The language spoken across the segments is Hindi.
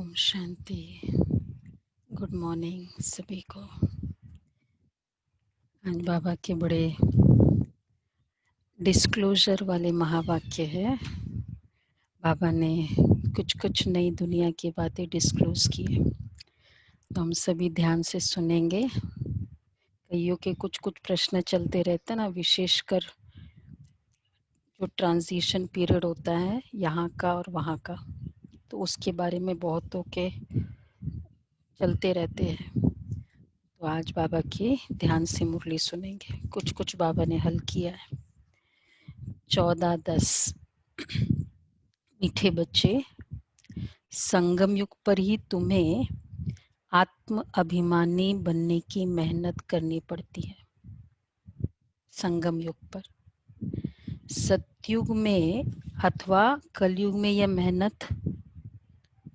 ओम शांति। गुड मॉर्निंग सभी को। आज बाबा के बड़े डिस्क्लोजर वाले महावाक्य है। बाबा ने कुछ कुछ नई दुनिया की बातें डिस्क्लोज की है, तो हम सभी ध्यान से सुनेंगे। कईयों के कुछ कुछ प्रश्न चलते रहते हैं ना, विशेषकर जो ट्रांजिशन पीरियड होता है यहाँ का और वहाँ का, तो उसके बारे में बहुतों के चलते रहते हैं। तो आज बाबा की ध्यान से मुरली सुनेंगे। कुछ कुछ बाबा ने हल किया है। 14:10 मीठे बच्चे, संगम युग पर ही तुम्हें आत्म अभिमानी बनने की मेहनत करनी पड़ती है। संगम युग पर, सतयुग में अथवा कलयुग में यह मेहनत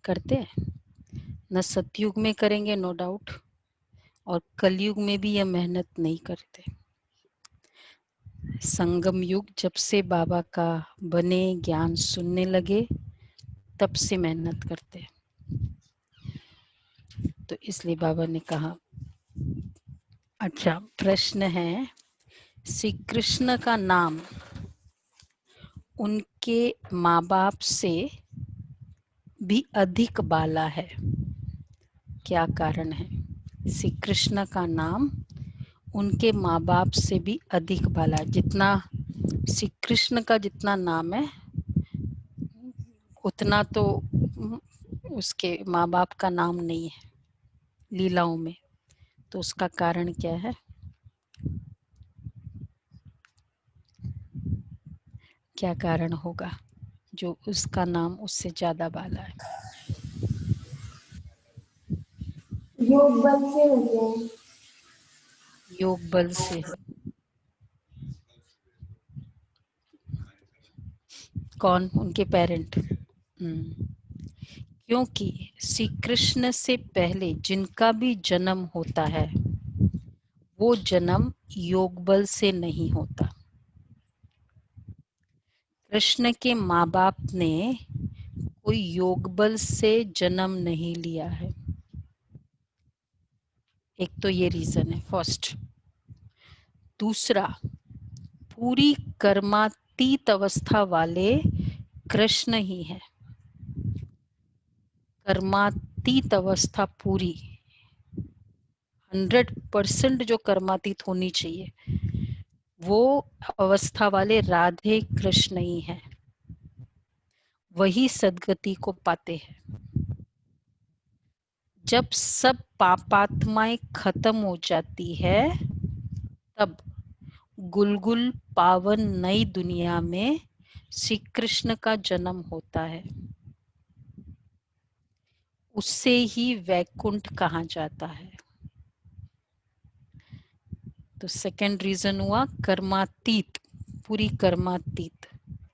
करते हैं न। सतयुग में करेंगे नो डाउट, और कलयुग में भी यह मेहनत नहीं करते। संगम युग जब से बाबा का बने ज्ञान सुनने लगे तब से मेहनत करते हैं। तो इसलिए बाबा ने कहा। अच्छा, प्रश्न है, श्री कृष्ण का नाम उनके माँ बाप से भी अधिक बाला है, क्या कारण है? श्री कृष्ण का नाम उनके माँ बाप से भी अधिक बाला है। जितना श्री कृष्ण का जितना नाम है उतना तो उसके माँ बाप का नाम नहीं है लीलाओं में। तो उसका कारण क्या है? क्या कारण होगा जो उसका नाम उससे ज्यादा बाला है? योग बल से हो गया। योग बल से है। कौन? उनके पेरेंट। क्योंकि श्री कृष्ण से पहले जिनका भी जन्म होता है वो जन्म योग बल से नहीं होता। कृष्ण के माँ बाप ने कोई योग बल से जन्म नहीं लिया है। एक तो ये रीजन है फर्स्ट। दूसरा, पूरी कर्मातीत अवस्था वाले कृष्ण ही है। कर्मातीत अवस्था पूरी 100% जो कर्मातीत होनी चाहिए वो अवस्था वाले राधे कृष्ण ही है। वही सदगति को पाते हैं। जब सब पापात्माएं खत्म हो जाती है तब गुलगुल पावन नई दुनिया में श्री कृष्ण का जन्म होता है। उससे ही वैकुंठ कहा जाता है। तो सेकंड रीजन हुआ कर्मातीत, पूरी कर्मातीत।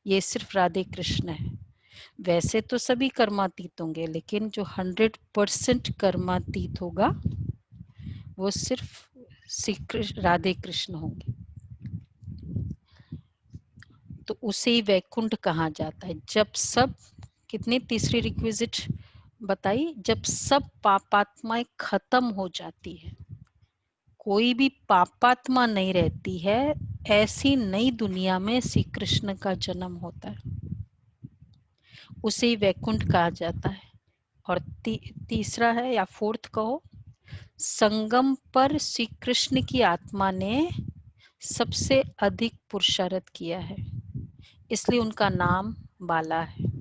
ये सिर्फ राधे कृष्ण है। वैसे तो सभी कर्मातीत होंगे, लेकिन जो 100% कर्मातीत होगा वो सिर्फ श्री कृष्ण राधे कृष्ण होंगे। तो उसे ही वैकुंठ कहा जाता है। जब सब, कितनी तीसरी रिक्विजिट बताई? जब सब पापात्माएं खत्म हो जाती है, कोई भी पापात्मा नहीं रहती है, ऐसी नई दुनिया में श्री कृष्ण का जन्म होता है। उसे ही वैकुंठ कहा जाता है। और तीसरा है या फोर्थ कहो, संगम पर श्री कृष्ण की आत्मा ने सबसे अधिक पुरुषार्थ किया है, इसलिए उनका नाम बाला है।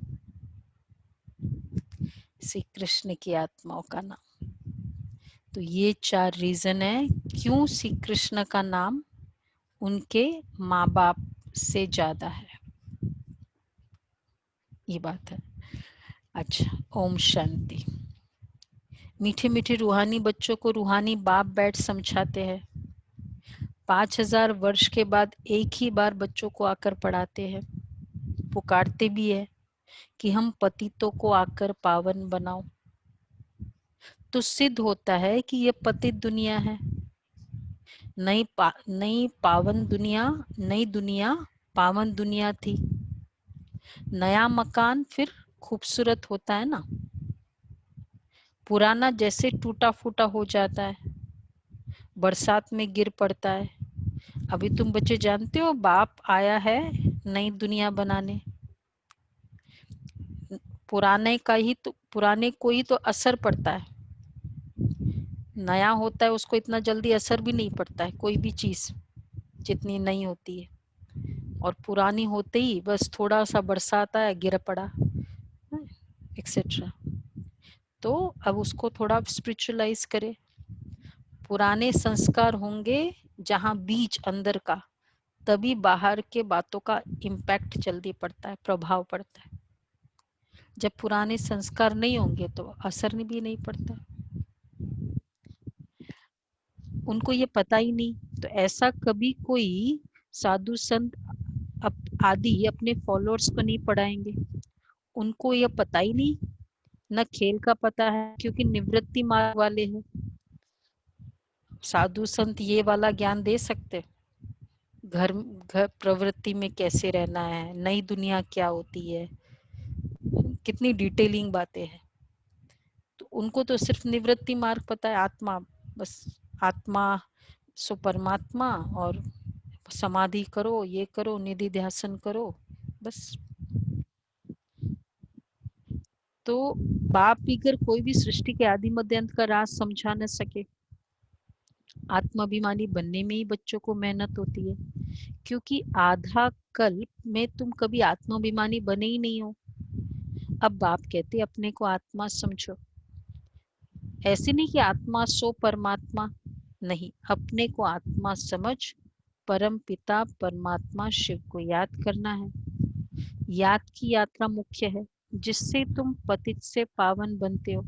श्री कृष्ण की आत्माओं का नाम। तो ये 4 रीजन है क्यों श्री कृष्ण का नाम उनके माँ बाप से ज्यादा है। ये बात है। अच्छा, ओम शांति। मीठे मीठे रूहानी बच्चों को रूहानी बाप बैठ समझाते हैं। 5000 वर्ष के बाद एक ही बार बच्चों को आकर पढ़ाते हैं। पुकारते भी है कि हम पतितों को आकर पावन बनाओ। तो सिद्ध होता है कि ये पतित दुनिया है। नई पावन दुनिया, नई दुनिया पावन दुनिया थी। नया मकान फिर खूबसूरत होता है ना। पुराना जैसे टूटा फूटा हो जाता है, बरसात में गिर पड़ता है। अभी तुम बच्चे जानते हो बाप आया है नई दुनिया बनाने, पुराने को ही तो असर पड़ता है, नया होता है उसको इतना जल्दी असर भी नहीं पड़ता है कोई भी चीज जितनी नई होती है, और पुरानी होते ही बस थोड़ा सा बरसात आया गिर पड़ा एक्सेट्रा। तो अब उसको थोड़ा स्पिरिचुअलाइज करे, पुराने संस्कार होंगे जहां बीज अंदर का, तभी बाहर के बातों का इम्पैक्ट जल्दी पड़ता है, प्रभाव पड़ता है। जब पुराने संस्कार नहीं होंगे तो असर भी नहीं पड़ता, उनको ये पता ही नहीं। तो ऐसा कभी कोई साधु संत आदि अपने फॉलोअर्स को नहीं पढ़ाएंगे, उनको ये पता ही नहीं, न खेल का पता है क्योंकि निवृत्ति मार्ग वाले हैं। साधु संत ये वाला ज्ञान दे सकते, घर घर प्रवृत्ति में कैसे रहना है, नई दुनिया क्या होती है, कितनी डिटेलिंग बातें हैं। तो उनको तो सिर्फ निवृत्ति मार्ग पता है, आत्मा, बस आत्मा सो परमात्मा, और समाधि करो, ये करो, निधि ध्यासन करो, बस। तो बाप भी अगर कोई भी सृष्टि के आदि मध्य अंत का राज समझा न सके, आत्माभिमानी बनने में ही बच्चों को मेहनत होती है, क्योंकि आधा कल्प में तुम कभी आत्माभिमानी बने ही नहीं हो। अब बाप कहते अपने को आत्मा समझो, ऐसे नहीं कि आत्मा सो परमात्मा, नहीं, अपने को आत्मा समझ परम पिता परमात्मा शिव को याद करना है। याद की यात्रा मुख्य है, जिससे तुम पतित से पावन बनते हो।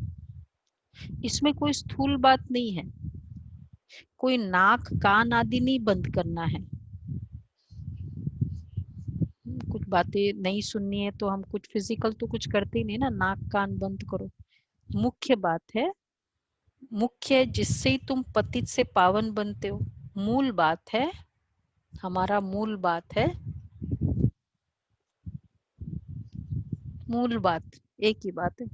इसमें कोई स्थूल बात नहीं है, कोई नाक कान आदि नहीं बंद करना है। कुछ बातें नहीं सुननी है तो हम कुछ फिजिकल तो कुछ करते ही नहीं ना, नाक कान बंद करो। मुख्य बात है, मुख्य जिससे ही तुम पतित से पावन बनते हो, मूल बात है, हमारा मूल बात है, मूल बात एक ही बात है,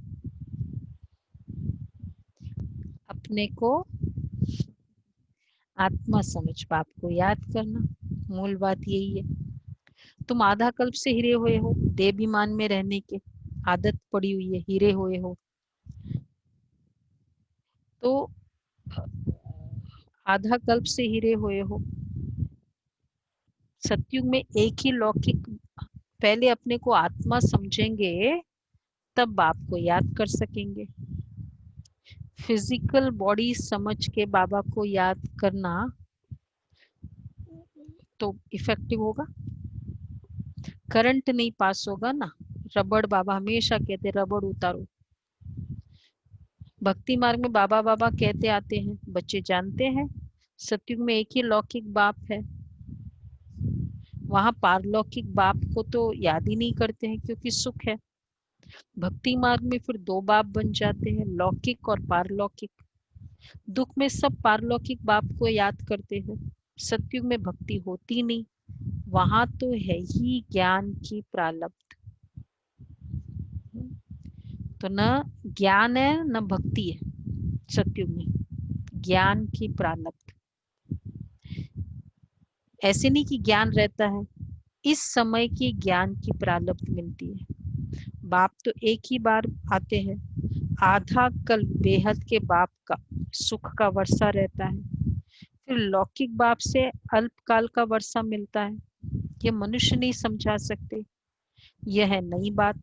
अपने को आत्मा समझ बाप को याद करना, मूल बात यही है। तुम आधा कल्प से हिरे हुए हो, देहाभिमान में रहने के आदत पड़ी हुई है, हिरे हुए हो, तो आधा कल्प से हिरे हुए हो। सतयुग में एक ही लौकिक, पहले अपने को आत्मा समझेंगे तब बाप को याद कर सकेंगे। फिजिकल बॉडी समझ के बाबा को याद करना तो इफेक्टिव होगा, करंट नहीं पास होगा ना। रबड़, बाबा हमेशा कहते रबड़ उतारो। भक्ति मार्ग में बाबा बाबा कहते आते हैं, बच्चे जानते हैं सतयुग में एक ही लौकिक बाप है, वहां पारलौकिक बाप को तो याद ही नहीं करते हैं क्योंकि सुख है। भक्ति मार्ग में फिर दो बाप बन जाते हैं, लौकिक और पारलौकिक। दुख में सब पारलौकिक बाप को याद करते हैं, सतयुग में भक्ति होती नहीं, वहां तो है ही ज्ञान की प्रालब्ध। तो न ज्ञान है न भक्ति है सतयुग में, ज्ञान की प्रालब्ध। ऐसे नहीं कि ज्ञान रहता है, इस समय की ज्ञान की प्रालब्ध मिलती है। बाप तो एक ही बार आते हैं, आधा कल बेहद के बाप का सुख का वर्षा रहता है, फिर लौकिक बाप से अल्पकाल का वर्षा मिलता है। ये मनुष्य नहीं समझा सकते, यह है नई बात।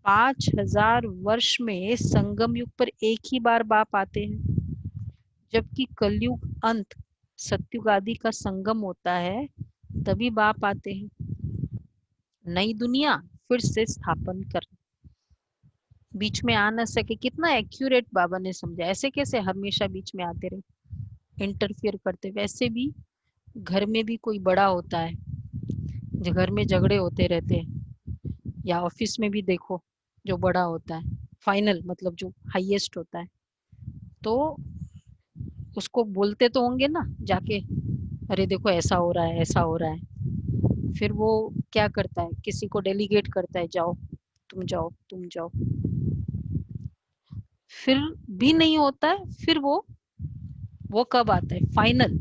5000 वर्ष में संगम युग पर एक ही बार बाप आते हैं, जबकि कलयुग अंत सतयुग आदि का संगम होता है, तभी बाप आते हैं नई दुनिया फिर से स्थापन कर। बीच में आ न सके, कितना एक्यूरेट बाबा ने समझा, ऐसे कैसे हमेशा बीच में आते रहे, इंटरफियर करते। वैसे भी घर में भी कोई बड़ा होता है, जो घर में झगड़े होते रहते हैं, या ऑफिस में भी देखो जो बड़ा होता है, फाइनल मतलब जो हाईएस्ट होता है, तो उसको बोलते तो होंगे ना जाके, अरे देखो ऐसा हो रहा है, ऐसा हो रहा है। फिर वो क्या करता है, किसी को डेलीगेट करता है, जाओ तुम जाओ तुम जाओ। फिर भी नहीं होता है, फिर वो कब आता है? फाइनल।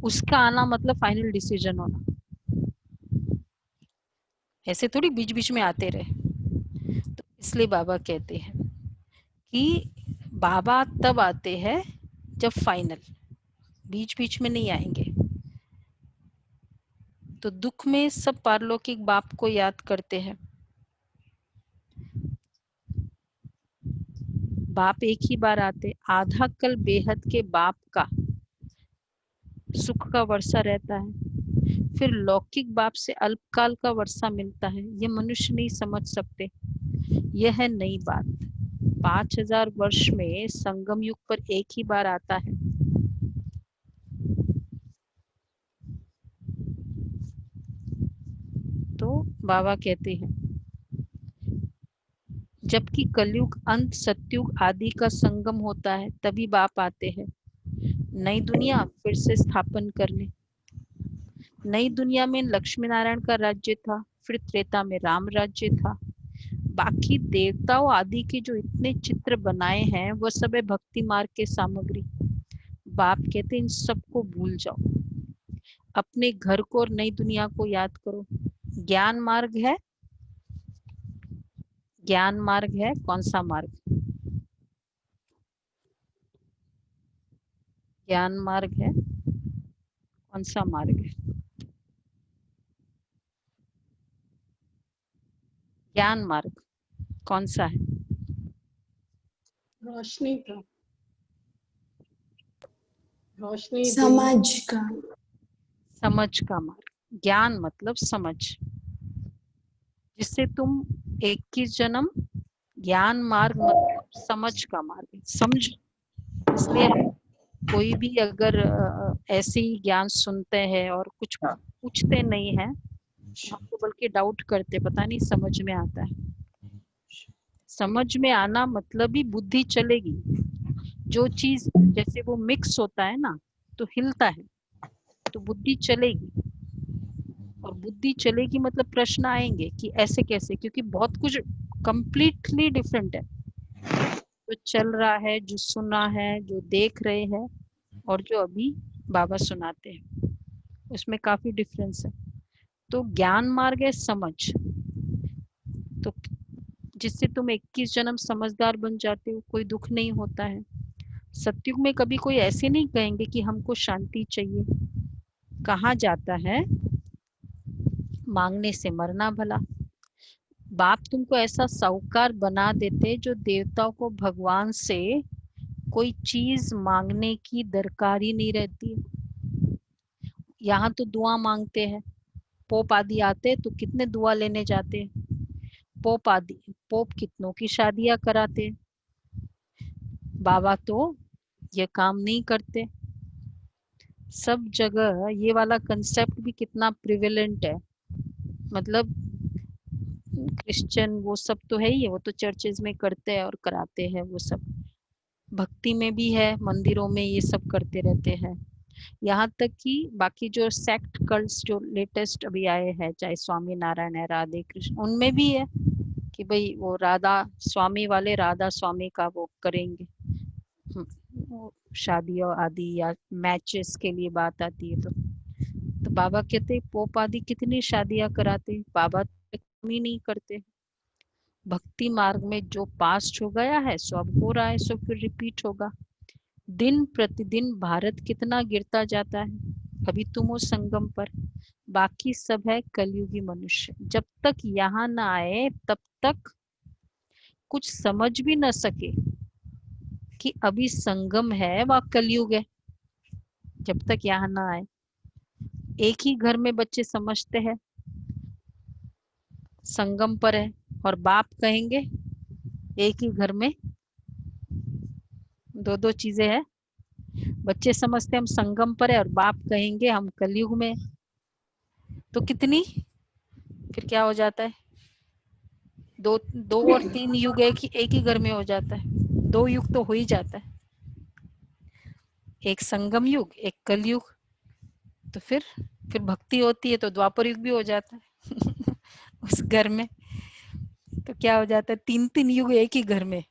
उसका आना मतलब फाइनल डिसीजन होना। ऐसे थोड़ी बीच बीच में आते रहे। तो इसलिए बाबा कहते हैं कि बाबा तब आते हैं जब फाइनल, बीच बीच में नहीं आएंगे। तो दुख में सब पारलौकिक बाप को याद करते हैं। बाप एक ही बार आते, आधा कल बेहद के बाप का सुख का वर्षा रहता है, फिर लौकिक बाप से अल्पकाल का वर्षा मिलता है। ये मनुष्य नहीं समझ सकते। यह है नई बात। 5000 वर्ष में संगम युग पर एक ही बार आता है। तो बाबा कहते हैं जबकि कलयुग अंत सतयुग आदि का संगम होता है, तभी बाप आते हैं नई दुनिया फिर से स्थापन करने। नई दुनिया में लक्ष्मी नारायण का राज्य था, फिर त्रेता में राम राज्य था। बाकी देवताओं आदि के जो इतने चित्र बनाए हैं वो सब है भक्ति मार्ग के सामग्री। बाप कहते इन सबको भूल जाओ, अपने घर को और नई दुनिया को याद करो। ज्ञान मार्ग है, ज्ञान मार्ग है। कौन सा मार्ग? ज्ञान मार्ग है। कौन सा मार्ग है? ज्ञान मार्ग कौन सा है? रोशनी का, रोशनी समझ का, समझ का मार्ग। ज्ञान मतलब समझ, जिससे तुम 21 जन्म। ज्ञान मार्ग मतलब समझ का मार्ग है, समझ। इसलिए कोई भी अगर ऐसे ही ज्ञान सुनते हैं और कुछ पूछते नहीं है, हमको बल्कि डाउट करते, पता नहीं समझ में आता है। समझ में आना मतलब ही बुद्धि चलेगी। जो चीज जैसे वो मिक्स होता है ना, तो हिलता है, तो बुद्धि चलेगी। और बुद्धि चलेगी मतलब प्रश्न आएंगे कि ऐसे कैसे, क्योंकि बहुत कुछ कंप्लीटली डिफरेंट है जो चल रहा है, जो सुना है, जो देख रहे हैं, और जो अभी बाबा सुनाते हैं, उसमें काफी डिफरेंस है। तो ज्ञान मार्ग है समझ। तो जिससे तुम 21 जन्म समझदार बन जाते हो, कोई दुख नहीं होता है। सतयुग में कभी कोई ऐसे नहीं कहेंगे कि हमको शांति चाहिए। कहा जाता है मांगने से मरना भला। बाप तुमको ऐसा साहूकार बना देते जो देवताओं को भगवान से कोई चीज मांगने की दरकार ही नहीं रहती। यहाँ तो दुआ मांगते हैं, पोप आदि आते तो कितने दुआ लेने जाते हैं। पोप आदि, पोप कितनों की शादियां कराते हैं। बाबा तो ये काम नहीं करते। सब जगह ये वाला कंसेप्ट भी कितना प्रिवेलेंट है। मतलब क्रिश्चियन वो सब तो है ही, वो तो चर्चेज में करते हैं और कराते हैं। वो सब भक्ति में भी है, मंदिरों में ये सब करते रहते हैं। यहाँ तक कि बाकी जो सेक्ट कल्ट्स जो लेटेस्ट अभी आए हैं, चाहे स्वामी नारायण है, राधे कृष्ण, उनमें भी है कि भाई वो राधा स्वामी वाले राधा स्वामी का वो करेंगे। वो शादियों आदि या मैचेस के लिए बात आती है तो बाबा कहते पोप आदि कितनी शादियां कराते, बाबा कम ही नहीं करते। भक्ति मार्ग में जो पास्ट हो गया है सो अब हो रहा है, सो फिर रिपीट होगा। दिन प्रतिदिन भारत कितना गिरता जाता है। अभी तुम हो संगम पर, बाकी सब है कलयुगी मनुष्य। जब तक यहाँ ना आए तब तक कुछ समझ भी न सके कि अभी संगम है व कलयुग है। जब तक यहाँ ना आए, एक ही घर में बच्चे समझते हैं संगम पर है, और बाप कहेंगे एक ही घर में दो दो चीजें हैं। बच्चे समझते हम संगम पर है और बाप कहेंगे हम कलयुग में। तो कितनी फिर क्या हो जाता है? दो दो और तीन युग एक ही घर में हो जाता है। 2 युग तो हो ही जाता है, एक संगम युग, एक कलयुग। तो फिर भक्ति होती है तो द्वापर युग भी हो जाता है उस घर में। तो क्या हो जाता है? 3 युग एक ही घर में।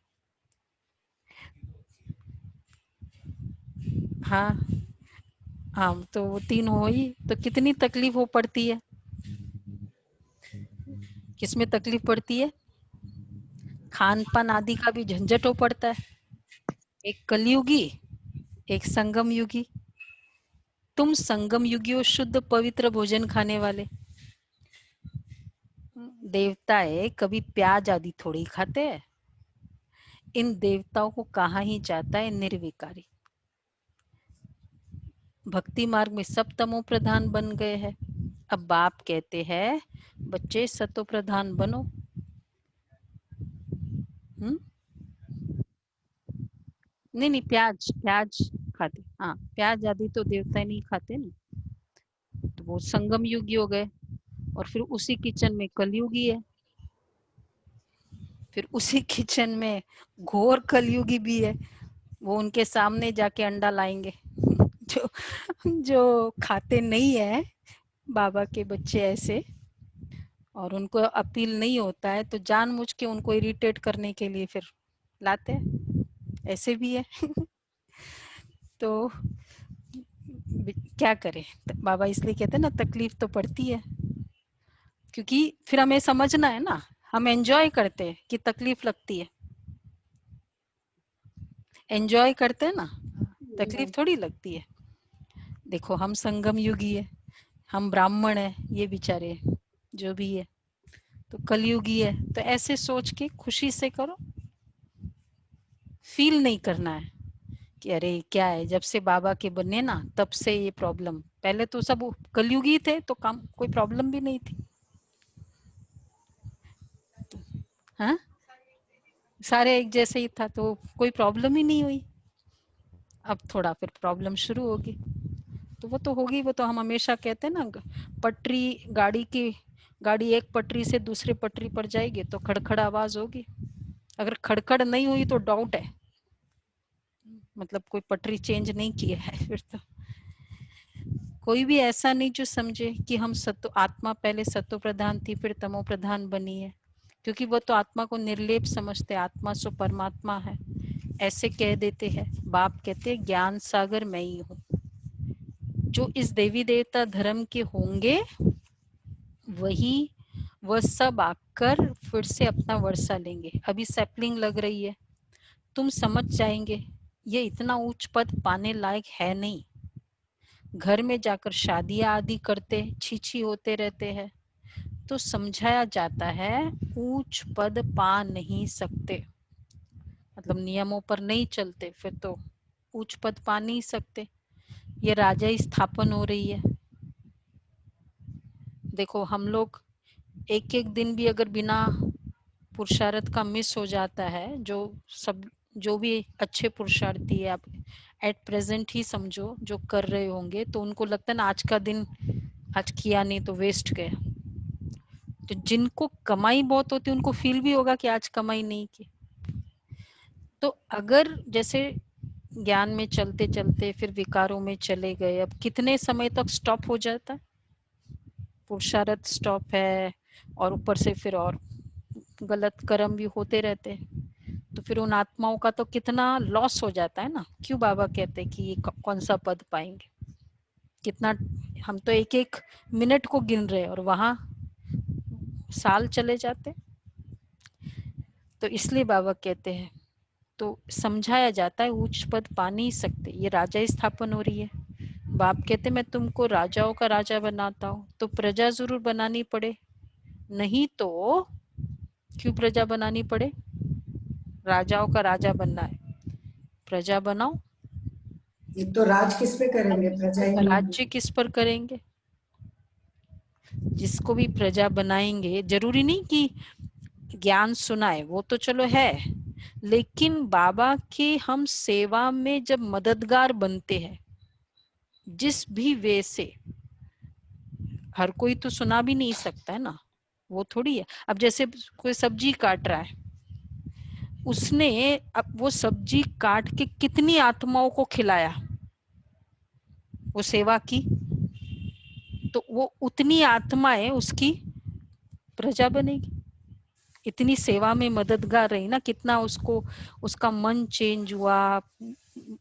हाँ हाँ, तो वो 3 हो ही, तो कितनी तकलीफ हो पड़ती है, किसमें तकलीफ पड़ती है, खान पान आदि का भी झंझट हो पड़ता है। एक कलयुगी, एक संगम युगी। तुम संगम युगी हो, शुद्ध पवित्र भोजन खाने वाले। देवता है, कभी प्याज आदि थोड़ी खाते हैं। इन देवताओं को कहा ही जाता है निर्विकारी। भक्ति मार्ग में सब तमो प्रधान बन गए हैं। अब बाप कहते हैं बच्चे सतो प्रधान बनो। नहीं नहीं, प्याज प्याज खाते, हाँ प्याज आदि तो देवता नहीं खाते ना, तो वो संगम युगी हो गए। और फिर उसी किचन में कलयुगी है, फिर उसी किचन में घोर कलयुगी भी है। वो उनके सामने जाके अंडा लाएंगे जो जो खाते नहीं है बाबा के बच्चे ऐसे, और उनको अपील नहीं होता है, तो जानबूझ के उनको इरिटेट करने के लिए फिर लाते हैं, ऐसे भी है तो क्या करें, बाबा इसलिए कहते हैं ना, तकलीफ तो पड़ती है, क्योंकि फिर हमें समझना है ना, हम एंजॉय करते हैं कि तकलीफ लगती है, एंजॉय करते हैं ना, तकलीफ थोड़ी लगती है। देखो हम संगम युगी है, हम ब्राह्मण है, ये बेचारे जो भी है तो कलयुगी है, तो ऐसे सोच के खुशी से करो, फील नहीं करना है कि अरे क्या है, जब से बाबा के बने ना तब से ये प्रॉब्लम, पहले तो सब कलयुगी थे तो काम कोई प्रॉब्लम भी नहीं थी। हाँ, सारे एक जैसे ही था तो कोई प्रॉब्लम ही नहीं हुई। अब थोड़ा फिर प्रॉब्लम शुरू होगी, तो वो तो होगी, वो तो हम हमेशा कहते हैं ना, पटरी गाड़ी की, गाड़ी एक पटरी से दूसरे पटरी पर जाएगी तो खड़खड़ आवाज होगी। अगर खड़खड़ नहीं हुई तो डाउट है, मतलब कोई पटरी चेंज नहीं किया है फिर तो। कोई भी ऐसा नहीं जो समझे कि हम सत्व आत्मा पहले सत्व प्रधान थी फिर तमो प्रधान बनी है, क्योंकि वो तो आत्मा को निर्लेप समझते, आत्मा सो परमात्मा है ऐसे कह देते हैं। बाप कहते हैं ज्ञान सागर मैं ही हूँ। जो इस देवी देवता धर्म के होंगे वही, वह सब आकर फिर से अपना वर्षा लेंगे। अभी सैपलिंग लग रही है, तुम समझ जाएंगे ये इतना उच्च पद पाने लायक है नहीं। घर में जाकर शादियां आदि करते छी छी होते रहते हैं, तो समझाया जाता है ऊंच पद पा नहीं सकते, मतलब नियमों पर नहीं चलते फिर तो उच्च पद पा नहीं सकते। ये राजा स्थापन हो रही है। देखो हम लोग एक एक दिन भी अगर बिना पुरुषार्थ का मिस हो जाता है, जो सब जो भी अच्छे पुरुषार्थी है, आप एट प्रेजेंट ही समझो जो कर रहे होंगे, तो उनको लगता है ना आज का दिन आज किया नहीं तो वेस्ट गया। तो जिनको कमाई बहुत होती है उनको फील भी होगा कि आज कमाई नहीं की। तो अगर जैसे ज्ञान में चलते चलते फिर विकारों में चले गए, अब कितने समय तक स्टॉप हो जाता है, पुरुषार्थ स्टॉप है, और ऊपर से फिर और गलत कर्म भी होते रहते हैं, तो फिर उन आत्माओं का तो कितना लॉस हो जाता है ना। क्यों बाबा कहते हैं कि ये कौन सा पद पाएंगे, कितना, हम तो एक एक मिनट को गिन रहे हैं और वहां साल चले जाते। तो इसलिए बाबा कहते हैं, तो समझाया जाता है उच्च पद पा नहीं सकते, ये राजा स्थापन हो रही है। बाप कहते मैं तुमको राजाओं का राजा बनाता हूँ, तो प्रजा जरूर बनानी पड़े, नहीं तो क्यों प्रजा बनानी पड़े, राजाओं का राजा बनना है, प्रजा बनाओ। ये तो राज किस पे करेंगे, प्रजा ही नहीं। राज्य किस पर करेंगे, जिसको भी प्रजा बनाएंगे जरूरी नहीं कि ज्ञान सुनाए, वो तो चलो है, लेकिन बाबा की हम सेवा में जब मददगार बनते हैं जिस भी वे से, हर कोई तो सुना भी नहीं सकता है ना, वो थोड़ी है। अब जैसे कोई सब्जी काट रहा है, उसने अब वो सब्जी काट के कितनी आत्माओं को खिलाया, वो सेवा की, तो वो उतनी आत्माएं उसकी प्रजा बनेगी। इतनी सेवा में मददगार रही ना, कितना उसको उसका मन चेंज हुआ,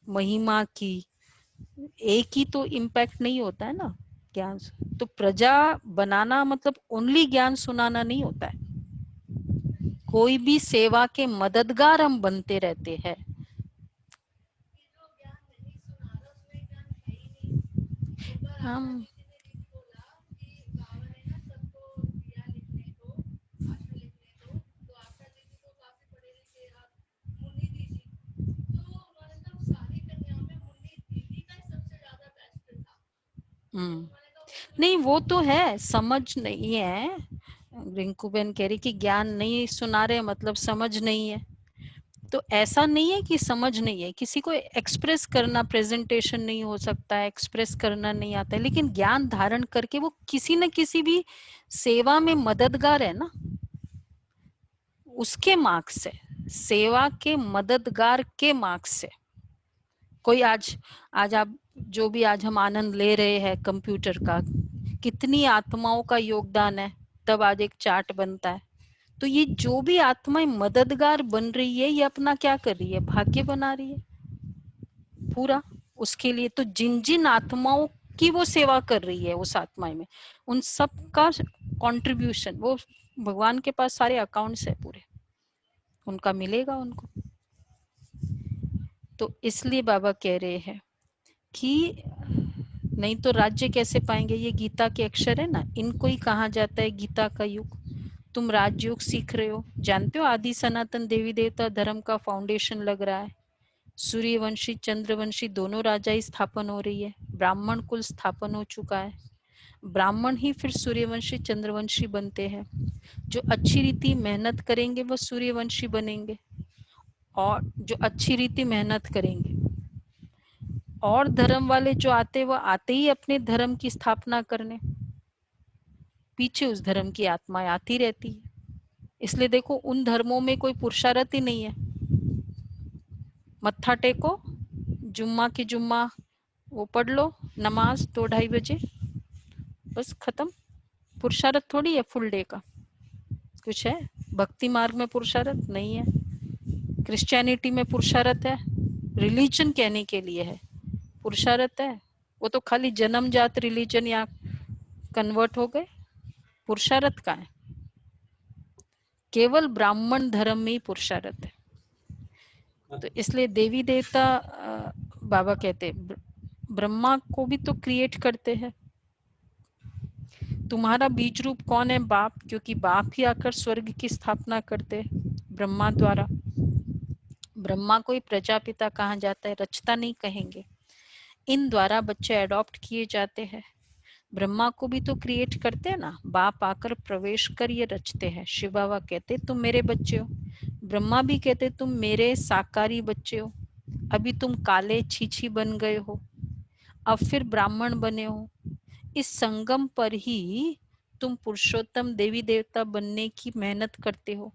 महिमा की, एक ही तो इम्पैक्ट नहीं होता है ना ज्ञान से। तो प्रजा बनाना मतलब ओनली ज्ञान सुनाना नहीं होता है, कोई भी सेवा के मददगार हम बनते रहते हैं। हम नहीं, वो तो है, समझ नहीं है। रिंकू बहन कह रही कि ज्ञान नहीं सुना रहे मतलब समझ नहीं है। तो ऐसा नहीं है कि समझ नहीं है, किसी को एक्सप्रेस करना, प्रेजेंटेशन नहीं हो सकता है, एक्सप्रेस करना नहीं आता है, लेकिन ज्ञान धारण करके वो किसी न किसी भी सेवा में मददगार है ना, उसके मार्क्स से, सेवा के मददगार के मार्क्स से। कोई आज आज आप जो भी आज हम आनंद ले रहे हैं कंप्यूटर का, कितनी आत्माओं का योगदान है, तब आज एक चार्ट बनता है। तो ये जो भी आत्माएं मददगार बन रही है, ये अपना क्या कर रही है, भाग्य बना रही है पूरा उसके लिए। तो जिन जिन आत्माओं की वो सेवा कर रही है उस आत्माएं में, उन सब का कंट्रीब्यूशन, वो भगवान के पास सारे अकाउंट्स है पूरे, उनका मिलेगा उनको। तो इसलिए बाबा कह रहे हैं कि नहीं तो राज्य कैसे पाएंगे, ये गीता के अक्षर है ना, इनको ही कहा जाता है गीता का युग। तुम राजयोग सीख रहे हो, जानते हो आदि सनातन देवी देवता धर्म का फाउंडेशन लग रहा है। सूर्यवंशी चंद्रवंशी दोनों राजा ही स्थापन हो रही है, ब्राह्मण कुल स्थापन हो चुका है, ब्राह्मण ही फिर सूर्यवंशी चंद्रवंशी बनते हैं। जो अच्छी रीति मेहनत करेंगे वो सूर्यवंशी बनेंगे, और जो अच्छी रीति मेहनत करेंगे, और धर्म वाले जो आते वो आते ही अपने धर्म की स्थापना करने, पीछे उस धर्म की आत्माएं आती रहती है। इसलिए देखो उन धर्मों में कोई पुरुषार्थ ही नहीं है, मत्था टेको, जुम्मा की जुम्मा वो पढ़ लो, नमाज 2-2:30 बजे, बस खत्म। पुरुषार्थ थोड़ी है फुल डे का, कुछ है भक्ति मार्ग में पुरुषार्थ नहीं है, क्रिश्चियनिटी में पुरुषार्थ है, रिलीजन कहने के लिए है, पुरुषार्थ है वो तो खाली जन्मजात रिलीजन या कन्वर्ट हो गए, पुरुषार्थ का है, केवल ब्राह्मण धर्म में ही पुरुषार्थ है। तो इसलिए देवी देवता बाबा कहते ब्रह्मा को भी तो क्रिएट करते हैं। तुम्हारा बीज रूप कौन है, बाप, क्योंकि बाप ही आकर स्वर्ग की स्थापना करते ब्रह्मा द्वारा। ब्रह्मा को ही प्रजापिता कहा जाता है, रचता नहीं कहेंगे। इन द्वारा बच्चे अडॉप्ट किए जाते हैं। ब्रह्मा को भी तो क्रिएट करते हैं ना, बाप आकर प्रवेश कर ये रचते हैं। शिव बाबा कहते तुम मेरे बच्चे हो, ब्रह्मा भी कहते तुम मेरे साकारी बच्चे हो। अभी तुम काले छीछी बन गए हो, अब फिर ब्राह्मण बने हो। इस संगम पर ही तुम पुरुषोत्तम देवी देवता बनने की मेहनत करते हो।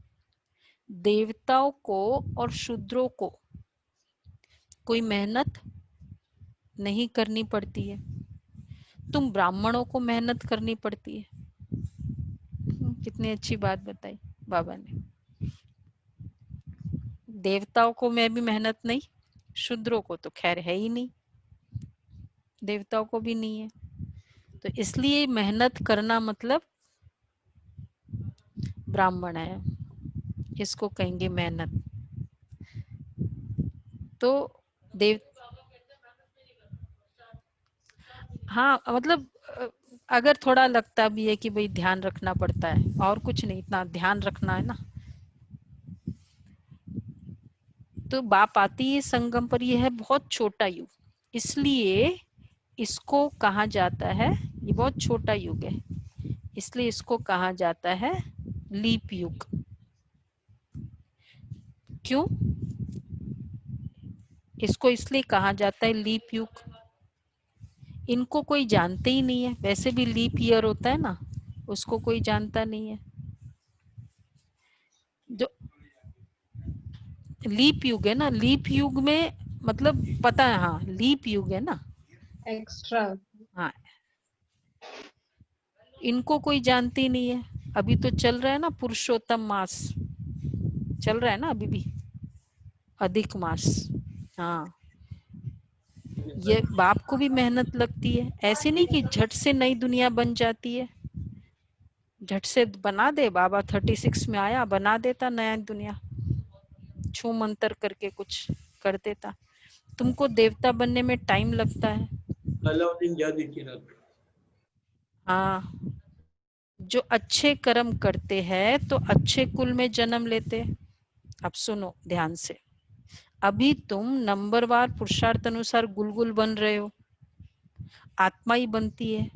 देवताओं को और शूद्रों को कोई मेहनत नहीं करनी पड़ती है, तुम ब्राह्मणों को मेहनत करनी पड़ती है। कितनी अच्छी बात बताई बाबा ने। देवताओं को मैं भी मेहनत नहीं, शूद्रों को तो खैर है ही नहीं, देवताओं को भी नहीं है। तो इसलिए मेहनत करना मतलब ब्राह्मण है, इसको कहेंगे मेहनत। तो देव हाँ मतलब अगर थोड़ा लगता भी है कि भाई ध्यान रखना पड़ता है, और कुछ नहीं, इतना ध्यान रखना है ना। तो बाप आती है संगम पर, यह है बहुत छोटा युग, इसलिए इसको कहा जाता है, ये बहुत छोटा युग है इसलिए इसको कहा जाता है लीप युग। क्यों इसको इसलिए कहा जाता है लीप युग, इनको कोई जानते ही नहीं है। वैसे भी लीप ईयर होता है ना, उसको कोई जानता नहीं है। जो लीप युग है ना, लीप युग में मतलब पता है, हाँ लीप युग है ना, एक्स्ट्रा। हाँ इनको कोई जानती नहीं है। अभी तो चल रहा है ना पुरुषोत्तम मास, चल रहा है ना अभी भी, अधिक मास, हाँ ये बाप को भी मेहनत लगती है, ऐसे नहीं कि झट से नई दुनिया बन जाती है। झट से बना दे, बाबा 36 में आया बना देता नया दुनिया, छू मंतर करके कुछ कर देता। तुमको देवता बनने में टाइम लगता है। हाँ, जो अच्छे कर्म करते हैं तो अच्छे कुल में जन्म लेते। अब सुनो ध्यान से, अभी तुम नंबरवार पुरुषार्थ अनुसार गुलगुल बन रहे हो, आत्मा ही बनती है।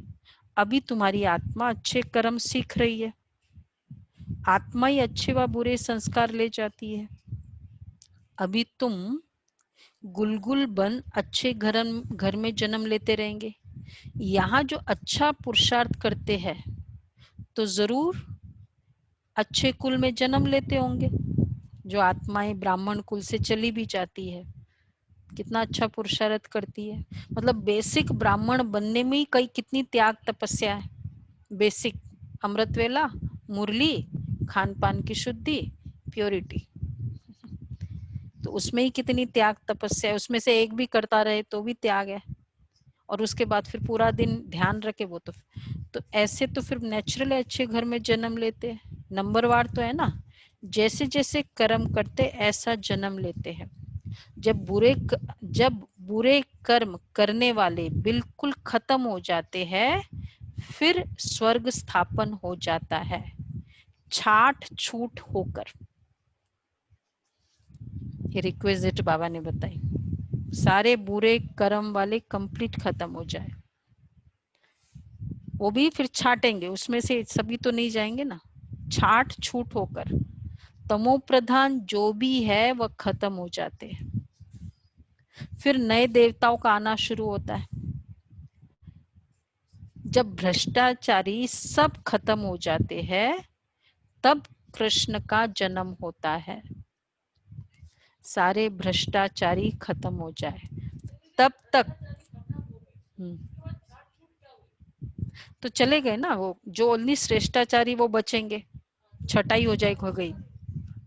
अभी तुम्हारी आत्मा अच्छे कर्म सीख रही है, आत्मा ही अच्छे व बुरे संस्कार ले जाती है। अभी तुम गुलगुल बन अच्छे घर में जन्म लेते रहेंगे। यहाँ जो अच्छा पुरुषार्थ करते हैं तो जरूर अच्छे कुल में जन्म लेते होंगे। जो आत्माएं ब्राह्मण कुल से चली भी जाती है, कितना अच्छा पुरुषार्थ करती है। मतलब बेसिक ब्राह्मण बनने में ही कई कितनी त्याग तपस्या है। बेसिक अमृत वेला, मुरली, खान पान की शुद्धि, प्योरिटी, तो उसमें ही कितनी त्याग तपस्या है। उसमें से एक भी करता रहे तो भी त्याग है, और उसके बाद फिर पूरा दिन ध्यान रखे वो तो ऐसे तो फिर नेचुरल अच्छे घर में जन्म लेते हैं। नंबरवार तो है ना, जैसे जैसे कर्म करते ऐसा जन्म लेते हैं। जब बुरे कर्म करने वाले बिल्कुल खत्म हो जाते हैं, फिर स्वर्ग स्थापन हो जाता है छाट छूट होकर। ये रिक्वेजिट बाबा ने बताई, सारे बुरे कर्म वाले कंप्लीट खत्म हो जाए। वो भी फिर छाटेंगे, उसमें से सभी तो नहीं जाएंगे ना, छाट छूट होकर तमो प्रधान जो भी है वह खत्म हो जाते हैं। फिर नए देवताओं का आना शुरू होता है। जब भ्रष्टाचारी सब खत्म हो जाते हैं तब कृष्ण का जन्म होता है। सारे भ्रष्टाचारी खत्म हो जाए तब तक तो चले गए ना, वो जो ओनली श्रेष्ठाचारी वो बचेंगे, छटाई हो जाए हो गई।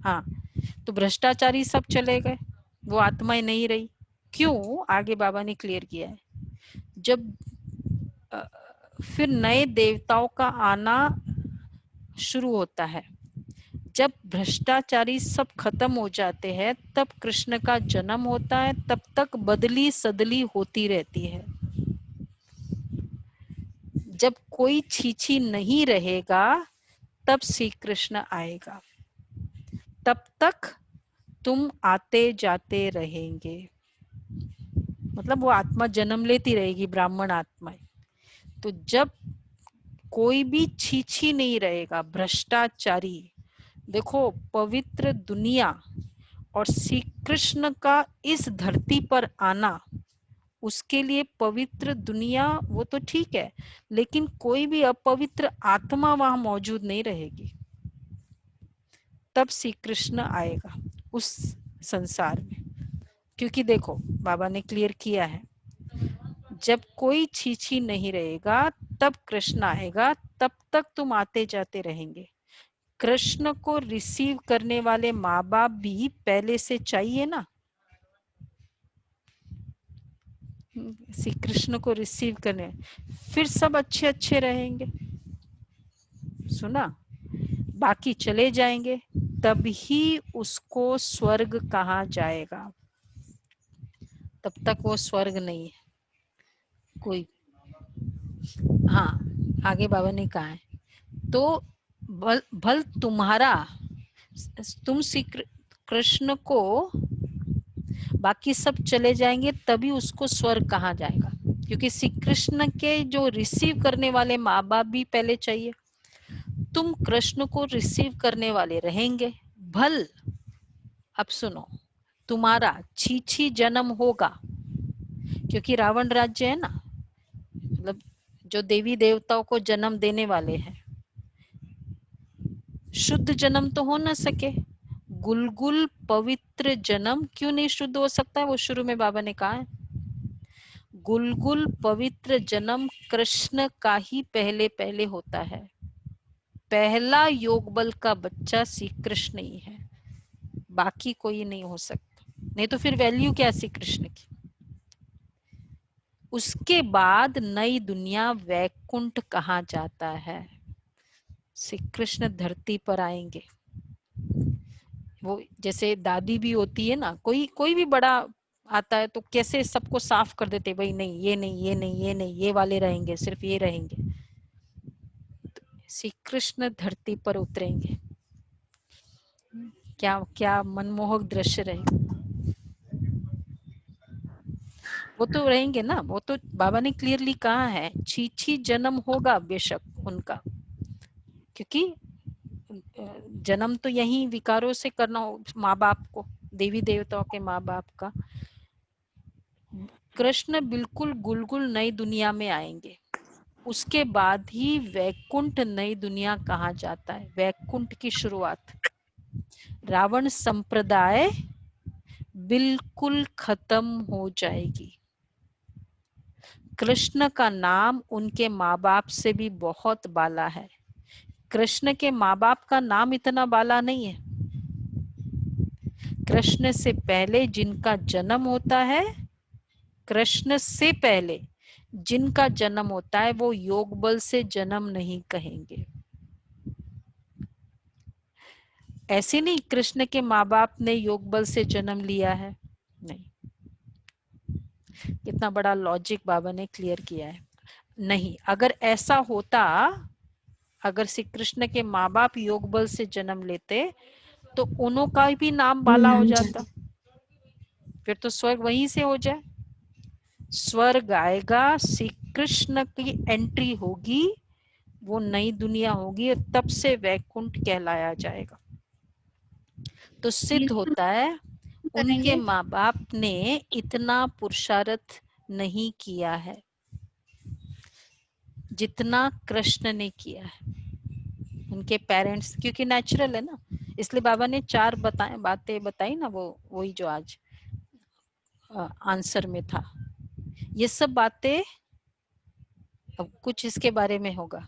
हाँ, तो भ्रष्टाचारी सब चले गए, वो आत्माएं नहीं रही। क्यों? आगे बाबा ने क्लियर किया है। जब फिर नए देवताओं का आना शुरू होता है। जब भ्रष्टाचारी सब खत्म हो जाते हैं तब कृष्ण का जन्म होता है। तब तक बदली सदली होती रहती है। जब कोई छीछी नहीं रहेगा तब श्री कृष्ण आएगा। तब तक तुम आते जाते रहेंगे। मतलब वो आत्मा जन्म लेती रहेगी, ब्राह्मण आत्माएं। तो जब कोई भी छीछी नहीं रहेगा, भ्रष्टाचारी, देखो पवित्र दुनिया और श्री कृष्ण का इस धरती पर आना, उसके लिए पवित्र दुनिया वो तो ठीक है, लेकिन कोई भी अपवित्र आत्मा वहां मौजूद नहीं रहेगी। तब श्री कृष्ण आएगा उस संसार में। क्योंकि देखो बाबा ने क्लियर किया है, जब कोई छीछी नहीं रहेगा तब कृष्ण आएगा। तब तक तुम आते जाते रहेंगे। कृष्ण को रिसीव करने वाले माँ बाप भी पहले से चाहिए ना। श्री कृष्ण को रिसीव करने, फिर सब अच्छे अच्छे रहेंगे। सुना? बाकी चले जाएंगे, तभी उसको स्वर्ग कहा जाएगा। तब तक वो स्वर्ग नहीं है कोई। हाँ, आगे बाबा ने कहा है, तो भल तुम्हारा, तुम श्री कृष्ण को, बाकी सब चले जाएंगे तभी उसको स्वर्ग कहा जाएगा। क्योंकि श्री कृष्ण के जो रिसीव करने वाले माँ बाप भी पहले चाहिए। तुम कृष्ण को रिसीव करने वाले रहेंगे। भल, अब सुनो, तुम्हारा छीछी जन्म होगा, क्योंकि रावण राज्य है ना, मतलब जो देवी देवताओं को जन्म देने वाले हैं, शुद्ध जन्म तो हो ना सके। गुलगुल पवित्र जन्म क्यों नहीं शुद्ध हो सकता है? वो शुरू में बाबा ने कहा है, गुलगुल पवित्र जन्म कृष्ण का ही पहले पहले होता है। पहला योग बल का बच्चा श्री कृष्ण ही है, बाकी कोई नहीं हो सकता। नहीं तो फिर वैल्यू क्या श्री कृष्ण की? उसके बाद नई दुनिया वैकुंठ कहा जाता है। श्री कृष्ण धरती पर आएंगे, वो जैसे दादी भी होती है ना, कोई भी बड़ा आता है तो कैसे सबको साफ कर देते, भाई नहीं ये नहीं ये नहीं ये नहीं, ये वाले रहेंगे, सिर्फ ये रहेंगे। श्री कृष्ण धरती पर उतरेंगे, क्या क्या मनमोहक दृश्य रहेगा। वो तो रहेंगे ना, वो तो बाबा ने क्लियरली कहा है, छी जन्म होगा बेशक उनका, क्योंकि जन्म तो यही विकारों से करना हो, माँ बाप को, देवी देवताओं के माँ बाप का। कृष्ण बिल्कुल गुलगुल नई दुनिया में आएंगे, उसके बाद ही वैकुंठ नई दुनिया कहा जाता है। वैकुंठ की शुरुआत, रावण संप्रदाय बिल्कुल खत्म हो जाएगी। कृष्ण का नाम उनके माँ बाप से भी बहुत बाला है। कृष्ण के माँ बाप का नाम इतना बाला नहीं है। कृष्ण से पहले जिनका जन्म होता है, कृष्ण से पहले जिनका जन्म होता है, वो योग बल से जन्म नहीं कहेंगे। ऐसे नहीं कृष्ण के माँ बाप ने योग बल से जन्म लिया है, नहीं। कितना बड़ा लॉजिक बाबा ने क्लियर किया है। नहीं, अगर ऐसा होता, अगर श्री कृष्ण के माँ बाप योग बल से जन्म लेते तो उन्हों का भी नाम बाला हो जाता, फिर तो स्वर्ग वहीं से हो जाए। स्वर्ग आएगा, श्री कृष्ण की एंट्री होगी, वो नई दुनिया होगी, और तब से वैकुंठ कहलाया जाएगा। तो सिद्ध होता है उनके माँ बाप ने इतना पुरुषार्थ नहीं किया है जितना कृष्ण ने किया है। उनके पेरेंट्स, क्योंकि नेचुरल है ना, इसलिए बाबा ने 4 बातें बताई ना, वो वही जो आज आंसर में था। ये सब बातें अब कुछ इसके बारे में होगा,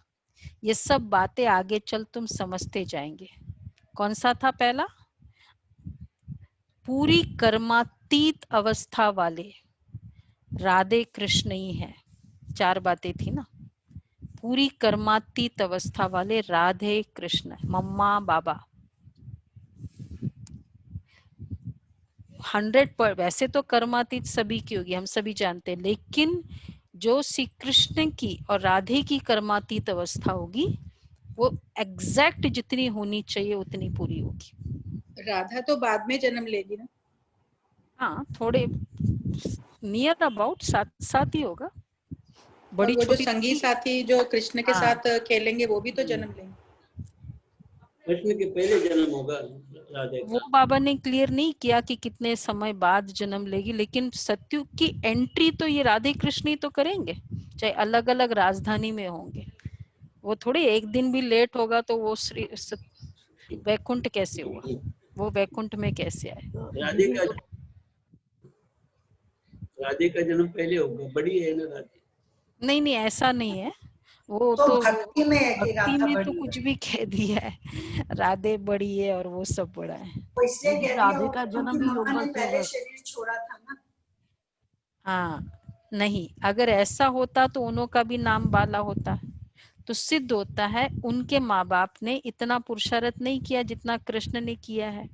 ये सब बातें आगे चल तुम समझते जाएंगे। कौन सा था पहला? पूरी कर्मातीत अवस्था वाले राधे कृष्ण ही है। 4 बातें थी ना, पूरी कर्मातीत अवस्था वाले राधे कृष्ण, मम्मा बाबा 100%। वैसे तो कर्मातीत सभी की होगी, हम सभी जानते हैं, लेकिन जो श्री कृष्ण की और राधे की कर्मातीत अवस्था होगी, वो एग्जैक्ट जितनी होनी चाहिए उतनी पूरी होगी। राधा तो बाद में जन्म लेगी ना? हाँ, थोड़े नियर अबाउट साथ ही होगा। बड़ी और वो जो छोटी संगी साथी जो कृष्ण के हाँ। साथ खेलेंगे वो भी तो जन्म लेंगे। कृष्ण के पहले जन्म होगा राधे वो का। बाबा ने क्लियर नहीं किया कि कितने समय बाद जन्म लेगी, लेकिन सत्युग की एंट्री तो ये राधे कृष्ण ही तो करेंगे, चाहे अलग अलग राजधानी में होंगे। वो थोड़ी एक दिन भी लेट होगा तो वो वैकुंठ कैसे हुआ, वो वैकुंठ में कैसे आए? राधे का जन्म पहले होगा, बड़ी है ना राधे। नहीं नहीं, ऐसा नहीं है। वो तो तो भक्ति में है कि भक्ति राधा में तो बड़ी कुछ है, भी कह दिया है, राधे बड़ी है और वो सब बड़ा है। वो इसलिए कह रही है राधे का उनकी जन्म भी मम्मा योग बल ने से पहले होगा। शरीर छोड़ा था ना। हाँ, नहीं, अगर ऐसा होता तो उन्हों का भी नाम बाला होता। तो सिद्ध होता है उनके माँ बाप ने इतना पुरुषार्थ नहीं किया जितना कृष्ण ने किया है,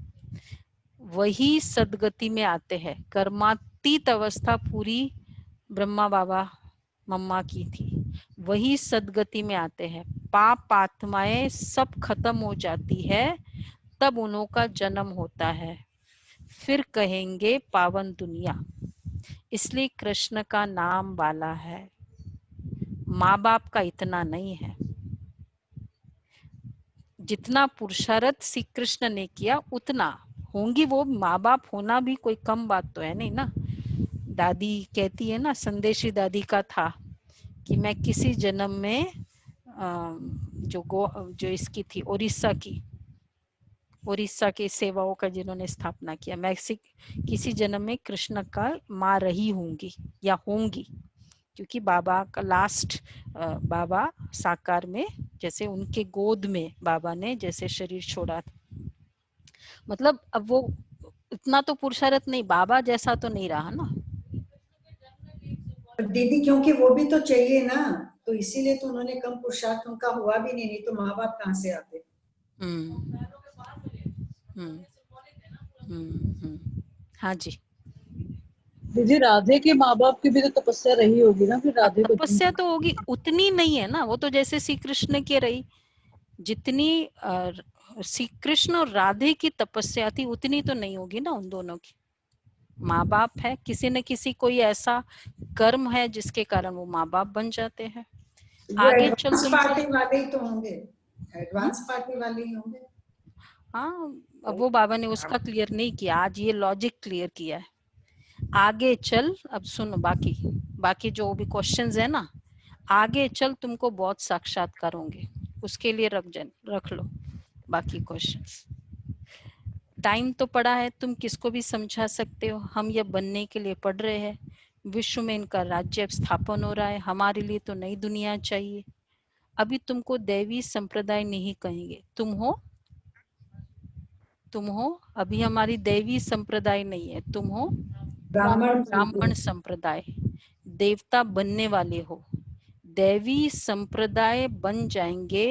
वही सदगति में आते हैं। कर्मातीत अवस्था पूरी ब्रह्मा बाबा मम्मा की थी, वही सदगति में आते हैं। पाप आत्माएं सब खत्म हो जाती है, तब उन्हों का जन्म होता है, फिर कहेंगे पावन दुनिया। इसलिए कृष्ण का नाम बाला है, माँ बाप का इतना नहीं है। जितना पुरुषार्थ श्री कृष्ण ने किया उतना होंगी वो माँ बाप होना भी कोई कम बात तो है नहीं ना। दादी कहती है ना, संदेशी दादी का था कि मैं किसी जन्म में जो इसकी थी उड़ीसा की सेवाओं का जिन्होंने स्थापना किया, मैं किसी जन्म में कृष्ण का माँ रही होंगी या होंगी, क्योंकि बाबा का लास्ट बाबा साकार में, जैसे उनके गोद में बाबा ने जैसे शरीर छोड़ा था, मतलब अब वो इतना तो पुरुषार्थ नहीं, बाबा जैसा तो नहीं रहा ना। पर दीदी क्योंकि वो भी तो चाहिए ना, तो इसीलिए तो उन्होंने कम पुरुषार्थ उनका हुआ भी नहीं तो माँ बाप कहाँ से आते। हाँ जी। दीदी राधे के माँ बाप की भी तो तपस्या रही होगी ना, फिर राधे को तपस्या तो होगी, उतनी नहीं है ना, वो तो जैसे श्री कृष्ण की रही, जितनी श्री कृष्ण और राधे की तपस्या थी उतनी तो नहीं होगी ना उन दोनों की। माँ बाप है, किसी न किसी कोई ऐसा कर्म है जिसके कारण वो माँ बाप बन जाते हैं। आगे चल एडवांस तुमको पार्टी वाले ही तो होंगे, एडवांस पार्टी वाले ही होंगे। हाँ, अब वो बाबा ने उसका क्लियर नहीं किया, आज ये लॉजिक क्लियर किया है। आगे चल, अब सुनो बाकी जो भी क्वेश्चंस है ना, आगे चल तुमको बहुत साक्षात्कार होंगे, उसके लिए रख लो बाकी क्वेश्चंस। टाइम तो पड़ा है, तुम किसको भी समझा सकते हो, हम ये बनने के लिए पढ़ रहे हैं, विश्व में इनका राज्य स्थापन हो रहा है, हमारे लिए तो नई दुनिया चाहिए। अभी तुमको दैवी संप्रदाय नहीं कहेंगे, तुम हो अभी हमारी दैवी संप्रदाय नहीं है, तुम हो ब्राह्मण संप्रदाय, देवता बनने वाले हो। दैवी संप्रदाय बन जाएंगे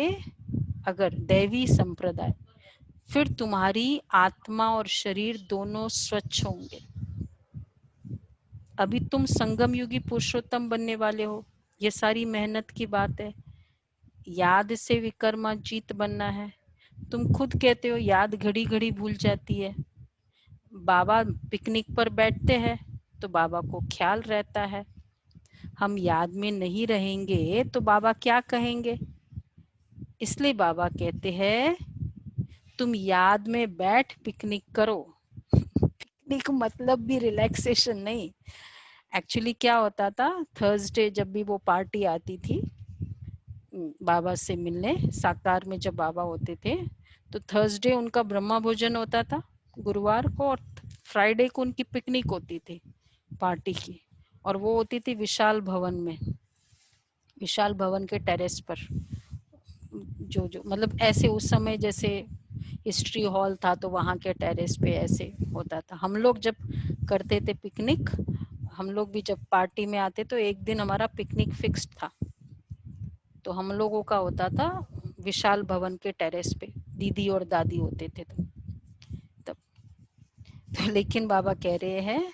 अगर दैवी संप्रदाय, फिर तुम्हारी आत्मा और शरीर दोनों स्वच्छ होंगे। अभी तुम संगम युगी पुरुषोत्तम बनने वाले हो, ये सारी मेहनत की बात है। याद से विकर्माजीत बनना है। तुम खुद कहते हो याद घड़ी घड़ी भूल जाती है। बाबा पिकनिक पर बैठते हैं तो बाबा को ख्याल रहता है, हम याद में नहीं रहेंगे तो बाबा क्या कहेंगे। इसलिए बाबा कहते हैं तुम याद में बैठ पिकनिक करो। पिकनिक मतलब भी रिलैक्सेशन नहीं। एक्चुअली क्या होता था, थर्सडे जब भी वो पार्टी आती थी बाबा से मिलने, साकार में जब बाबा होते थे तो थर्सडे उनका ब्रह्मा भोजन होता था गुरुवार को, और फ्राइडे को उनकी पिकनिक होती थी पार्टी की, और वो होती थी विशाल भवन में, विशाल भवन के टेरेस पर। जो मतलब ऐसे उस समय जैसे हिस्ट्री हॉल था तो वहाँ के टेरेस पे ऐसे होता था। हम लोग जब करते थे पिकनिक, हम लोग भी जब पार्टी में आते तो एक दिन हमारा पिकनिक फिक्स था, तो हम लोगों का होता था विशाल भवन के टेरेस पे, दीदी और दादी होते थे तब तो लेकिन बाबा कह रहे हैं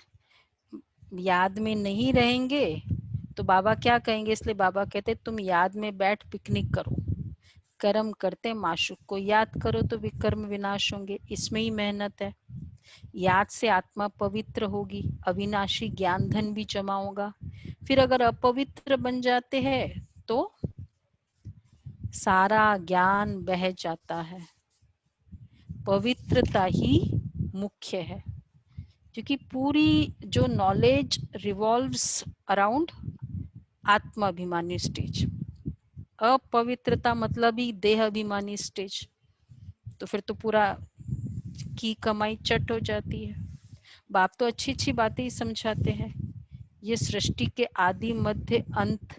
याद में नहीं रहेंगे तो बाबा क्या कहेंगे, इसलिए बाबा कहते तुम याद में बैठ पिकनिक करो, कर्म करते माशूक को याद करो तो विकर्म विनाश होंगे, इसमें ही मेहनत है। याद से आत्मा पवित्र होगी, अविनाशी ज्ञान धन भी जमा होगा। फिर अगर अपवित्र बन जाते हैं तो सारा ज्ञान बह जाता है। पवित्रता ही मुख्य है, क्योंकि पूरी जो नॉलेज रिवॉल्व्स अराउंड आत्माभिमानी स्टेज। अपवित्रता मतलब ही देह अभिमानी स्टेज, तो फिर तो पूरा की कमाई चट हो जाती है। बाप तो अच्छी अच्छी बातें ही समझाते हैं, ये सृष्टि के आदि मध्य अंत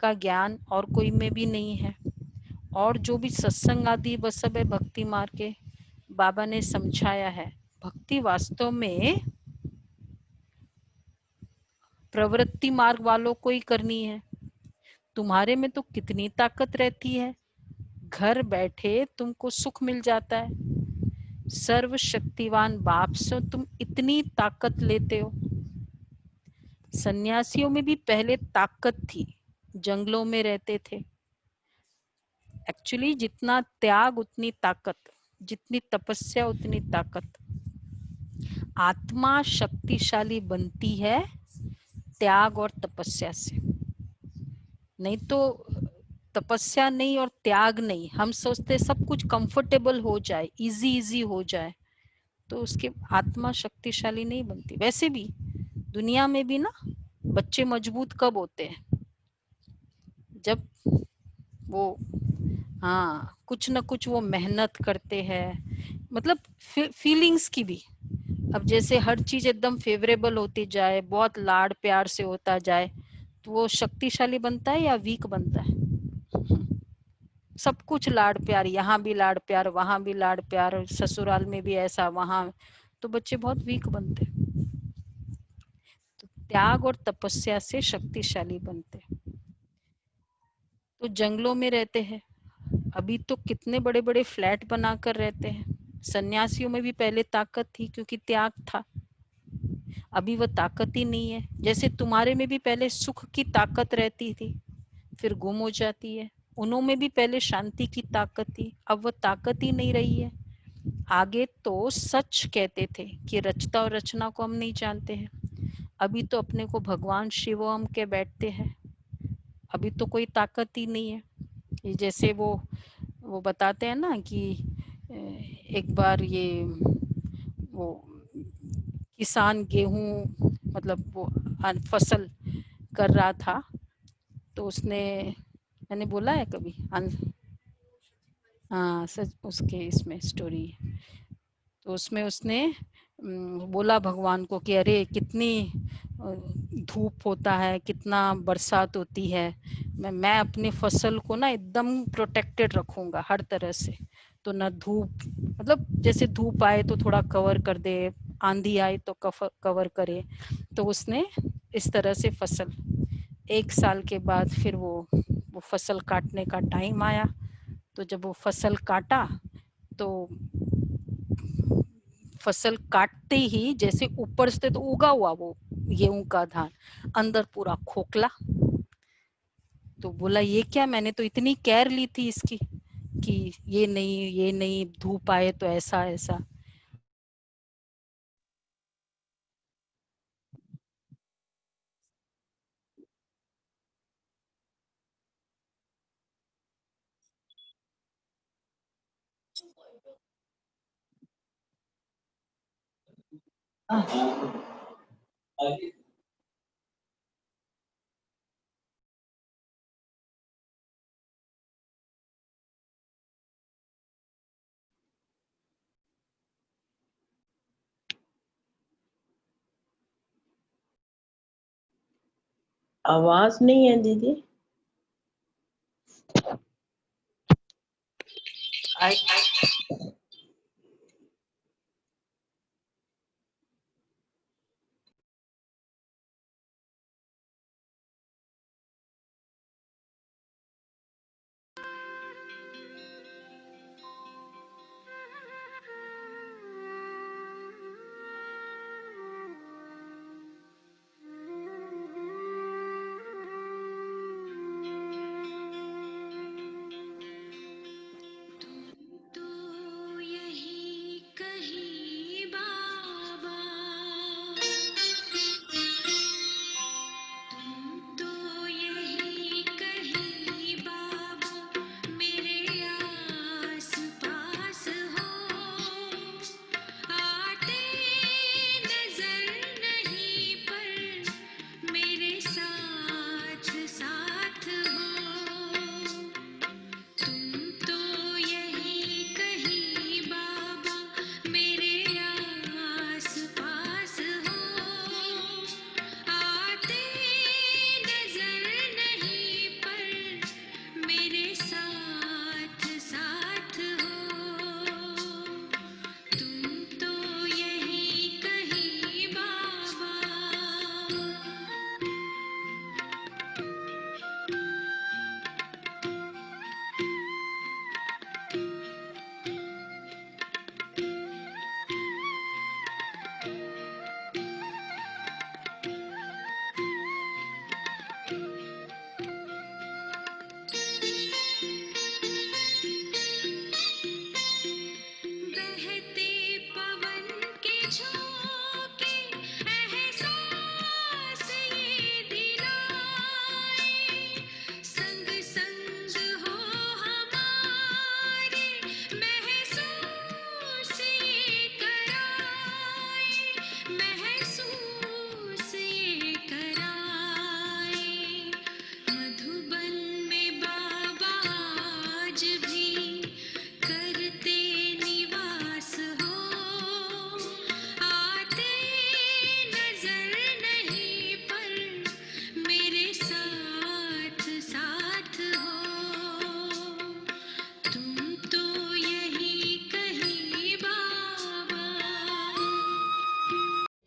का ज्ञान और कोई में भी नहीं है, और जो भी सत्संग आदि बस सब है भक्ति मार्ग के, बाबा ने समझाया है। भक्ति वास्तव में प्रवृत्ति मार्ग वालों को ही करनी है। तुम्हारे में तो कितनी ताकत रहती है, घर बैठे तुमको सुख मिल जाता है। सर्वशक्तिवान बाप से तुम इतनी ताकत लेते हो। सन्यासियों में भी पहले ताकत थी, जंगलों में रहते थे। एक्चुअली जितना त्याग उतनी ताकत, जितनी तपस्या उतनी ताकत। आत्मा शक्तिशाली बनती है त्याग और तपस्या से, नहीं तो तपस्या नहीं और त्याग नहीं। हम सोचते सब कुछ कंफर्टेबल हो जाए, इजी हो जाए, तो उसके आत्मा शक्तिशाली नहीं बनती। वैसे भी दुनिया में भी ना बच्चे मजबूत कब होते हैं, जब वो कुछ ना कुछ वो मेहनत करते हैं, मतलब फीलिंग्स की भी। अब जैसे हर चीज एकदम फेवरेबल होती जाए, बहुत लाड़ प्यार से होता जाए, तो वो शक्तिशाली बनता है या वीक बनता है। सब कुछ लाड़ प्यार, यहाँ भी लाड़ प्यार, वहां भी लाड़ प्यार, ससुराल में भी ऐसा, वहां, तो बच्चे बहुत वीक बनते हैं। तो त्याग और तपस्या से शक्तिशाली बनते। तो जंगलों में रहते हैं, अभी तो कितने बड़े बड़े फ्लैट बनाकर रहते हैं। सन्यासियों में भी पहले ताकत थी क्योंकि त्याग था, अभी वह ताकत ही नहीं है। जैसे तुम्हारे में भी पहले सुख की ताकत रहती थी, फिर गुम हो जाती है। उनमें भी पहले शांति की ताकत थी, अब वह ताकत ही नहीं रही है। आगे तो सच कहते थे कि रचता और रचना को हम नहीं जानते हैं, अभी तो अपने को भगवान शिव हम के बैठते हैं, अभी तो कोई ताकत ही नहीं है। ये जैसे वो बताते हैं ना कि एक बार ये वो किसान गेहूं मतलब वो फसल कर रहा था, तो उसने, मैंने बोला है कभी, हाँ सच, उसके इसमें स्टोरी, तो उसमें उसने बोला भगवान को कि अरे कितनी धूप होता है, कितना बरसात होती है, मैं अपने फसल को ना एकदम प्रोटेक्टेड रखूंगा हर तरह से। तो ना धूप, मतलब जैसे धूप आए तो थोड़ा कवर कर दे, आंधी आए तो कवर करे। तो उसने इस तरह से फसल, 1 साल के बाद फिर वो फसल काटने का टाइम आया। तो जब वो फसल काटा तो फसल काटते ही जैसे ऊपर से तो उगा हुआ वो गेहूं का धान, अंदर पूरा खोखला। तो बोला ये क्या, मैंने तो इतनी केयर ली थी इसकी कि ये नहीं धूप आए तो ऐसा ऐसा। आवाज नहीं है दीदी।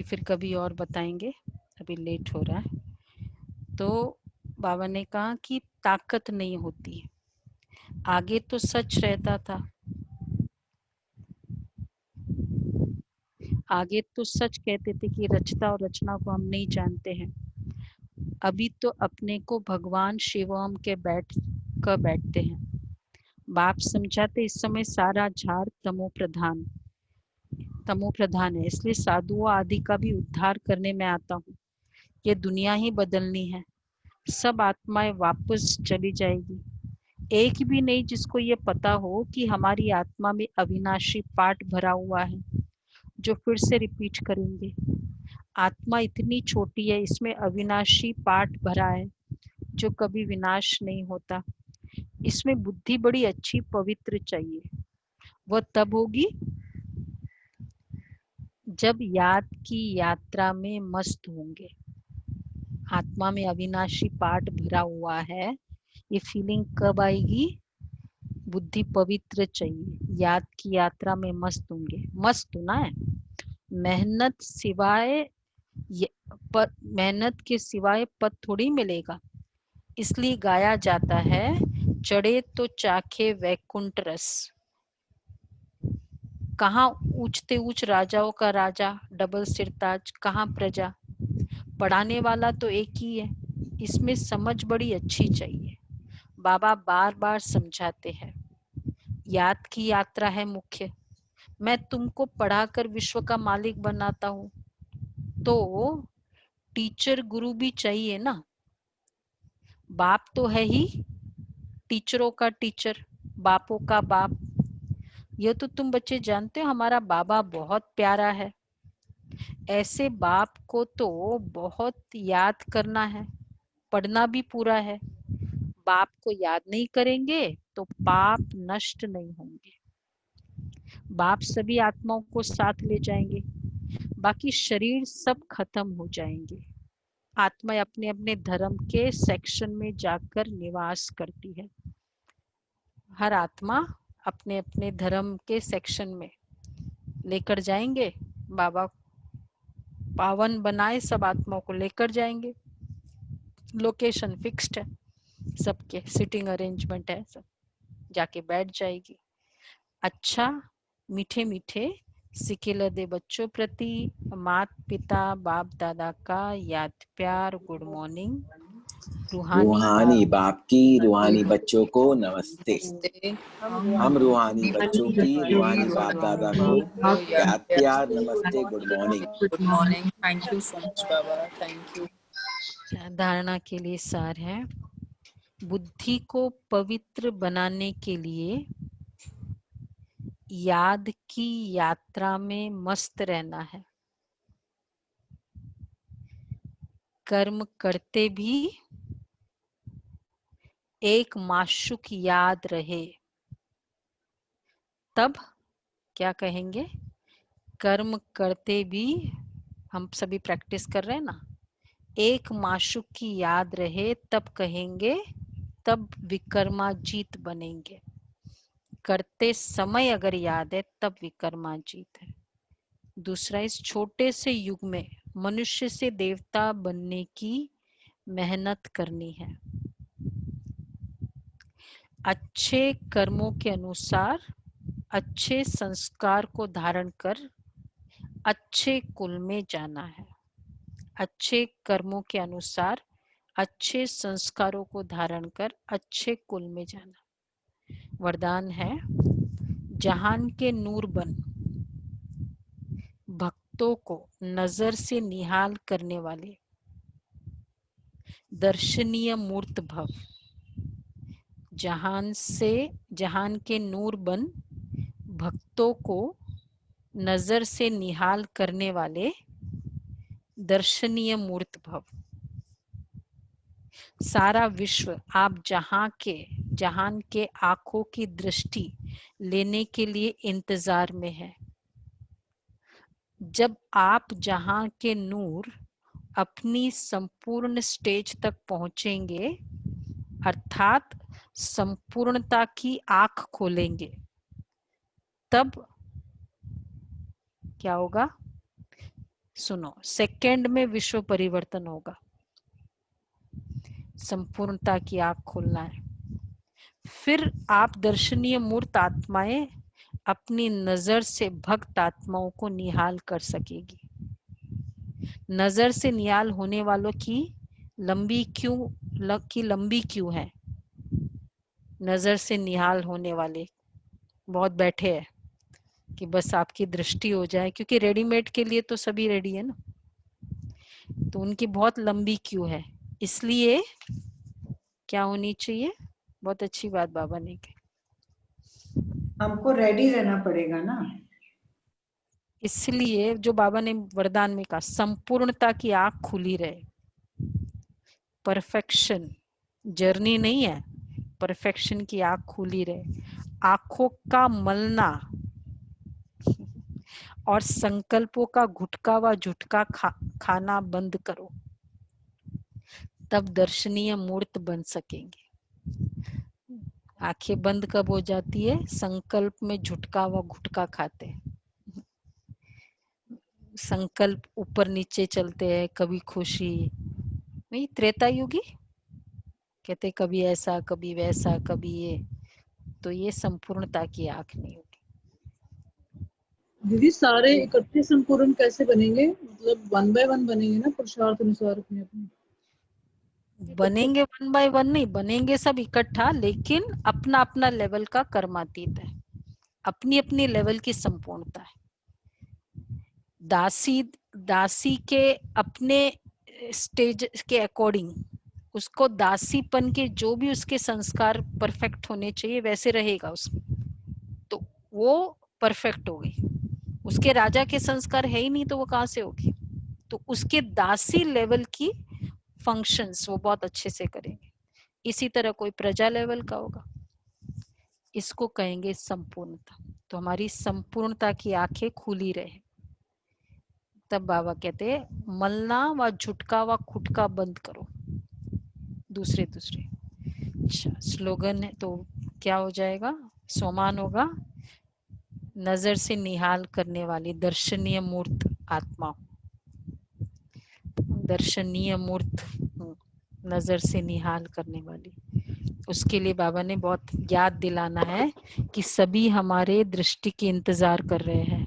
फिर कभी और बताएंगे। अभी लेट हो रहा है। तो बाबा ने कहा कि ताकत नहीं होती, आगे तो सच रहता था, आगे तो सच कहते थे कि रचता और रचना को हम नहीं जानते हैं। अभी तो अपने को भगवान शिवम के बैठते हैं। बाप समझाते इस समय सारा झाड़ तमो प्रधान है, इसलिए साधुओं आदि का भी उद्धार करने में आता हूँ। ये दुनिया ही बदलनी है, सब आत्माएं वापस चली जाएगी। एक भी नहीं जिसको ये पता हो कि हमारी आत्मा में अविनाशी पाठ भरा हुआ है, जो फिर से रिपीट करेंगे। आत्मा इतनी छोटी है, इसमें अविनाशी पाठ भरा है जो कभी विनाश नहीं होता। इसमें बुद्धि बड़ी अच्छी पवित्र चाहिए। वह तब होगी जब याद की यात्रा में मस्त होंगे। आत्मा में अविनाशी पाठ भरा हुआ है, ये फीलिंग कब आएगी? बुद्धि पवित्र चाहिए, याद की यात्रा में मस्त होंगे। मस्त होना है, मेहनत के सिवाय पद थोड़ी मिलेगा। इसलिए गाया जाता है, चढ़े तो चाखे वैकुंठ रस। कहाँ ऊंचते ऊंच राजाओं का राजा, डबल सिरताज, कहाँ प्रजा। पढ़ाने वाला तो एक ही है, इसमें समझ बड़ी अच्छी चाहिए। बाबा बार बार समझाते हैं, याद की यात्रा है मुख्य। मैं तुमको पढ़ाकर विश्व का मालिक बनाता हूँ, तो टीचर गुरु भी चाहिए ना। बाप तो है ही, टीचरों का टीचर, बापों का बाप। यह तो तुम बच्चे जानते हो, हमारा बाबा बहुत प्यारा है। ऐसे बाप को तो बहुत याद करना है, पढ़ना भी पूरा है। बाप को याद नहीं करेंगे तो पाप नष्ट नहीं होंगे। बाप सभी आत्माओं को साथ ले जाएंगे, बाकी शरीर सब खत्म हो जाएंगे। आत्मा अपने अपने धर्म के सेक्शन में जाकर निवास करती है। हर आत्मा अपने अपने धर्म के सेक्शन में लेकर जाएंगे। बाबा पावन बनाए, सब आत्माओं को लेकर जाएंगे। लोकेशन फिक्स्ड है, सबके सिटिंग अरेंजमेंट है, सब जाके बैठ जाएगी। अच्छा, मीठे मीठे सिकेल दे बच्चों प्रति मात पिता बाप दादा का याद प्यार, गुड मॉर्निंग। रूहानी बाप की रूहानी बच्चों को नमस्ते। हम रूहानी बच्चों की रूहानी बाप दादा को याद प्यार नमस्ते, good morning. Good morning, thank you so much Baba, thank you. धारणा के लिए सार है, बुद्धि को पवित्र बनाने के लिए याद की यात्रा में मस्त रहना है। कर्म करते भी एक माशुक याद रहे, तब क्या कहेंगे? कर्म करते भी, हम सभी प्रैक्टिस कर रहे हैं ना, एक माशुक की याद रहे तब कहेंगे, तब विकर्माजीत बनेंगे। करते समय अगर याद है तब विकर्माजीत है। दूसरा, इस छोटे से युग में मनुष्य से देवता बनने की मेहनत करनी है। अच्छे कर्मों के अनुसार अच्छे संस्कार को धारण कर अच्छे कुल में जाना है। अच्छे कर्मों के अनुसार अच्छे संस्कारों को धारण कर अच्छे कुल में जाना। वरदान है, जहान के नूर बन, भक्तों को नजर से निहाल करने वाले, दर्शनीय मूर्त भव। जहान के नूर बन, भक्तों को नजर से निहाल करने वाले, दर्शनीय मूर्त भव। सारा विश्व आप जहान के आंखों की दृष्टि लेने के लिए इंतजार में है। जब आप जहां के नूर अपनी संपूर्ण स्टेज तक पहुंचेंगे, अर्थात संपूर्णता की आंख खोलेंगे, तब क्या होगा? सुनो, सेकंड में विश्व परिवर्तन होगा। संपूर्णता की आंख खोलना है। फिर आप दर्शनीय मूर्त आत्माएं अपनी नजर से भक्त आत्माओं को निहाल कर सकेगी। नजर से निहाल होने वालों की लंबी क्यों है? नजर से निहाल होने वाले बहुत बैठे हैं कि बस आपकी दृष्टि हो जाए, क्योंकि रेडीमेड के लिए तो सभी रेडी है ना, तो उनकी बहुत लंबी क्यू है। इसलिए क्या होनी चाहिए? बहुत अच्छी बात बाबा ने कही, हमको रेडी रहना पड़ेगा ना। इसलिए जो बाबा ने वरदान में कहा, संपूर्णता की आंख खुली रहे। परफेक्शन जर्नी नहीं है, परफेक्शन की आंख खुली रहे। आंखों का मलना और संकल्पों का गुटका व झुटका खाना बंद करो, तब दर्शनीय मूर्त बन सकेंगे। आंखें बंद कब हो जाती है? संकल्प में झुटका व गुटका खाते हैं। संकल्प ऊपर नीचे चलते हैं, कभी खुशी, नहीं त्रेता युगी कहते कभी ऐसा कभी वैसा कभी ये, तो ये संपूर्णता की आंख नहीं होगी। दीदी सारे इकट्ठे संपूर्ण कैसे बनेंगे? मतलब 1 बाय 1 बनेंगे ना, पुरुषार्थ अनुसार अपने अपने बनेंगे 1 बाय 1 नहीं बनेंगे, सब इकट्ठा, लेकिन अपना अपना लेवल का कर्मातीत है, अपनी अपनी लेवल की संपूर्णता है। दासी के अपने स्टेज के अकॉर्डिंग उसको दासीपन के जो भी उसके संस्कार परफेक्ट होने चाहिए वैसे रहेगा उसमें, तो वो परफेक्ट हो गई। उसके राजा के संस्कार है ही नहीं तो वो कहाँ से होगी? तो उसके दासी लेवल की फंक्शंस वो बहुत अच्छे से करेंगे। इसी तरह कोई प्रजा लेवल का होगा, इसको कहेंगे संपूर्णता। तो हमारी संपूर्णता की आंखें खुली रहे, तब बाबा कहते हैं मलना व झुटका व खुटका बंद करो। दूसरे अच्छा स्लोगन है, तो क्या हो जाएगा? सोमान होगा, नजर से निहाल करने वाली दर्शनीय मूर्त आत्मा, दर्शनीय मूर्त नजर से निहाल करने वाली। उसके लिए बाबा ने बहुत याद दिलाना है कि सभी हमारे दृष्टि के इंतजार कर रहे हैं,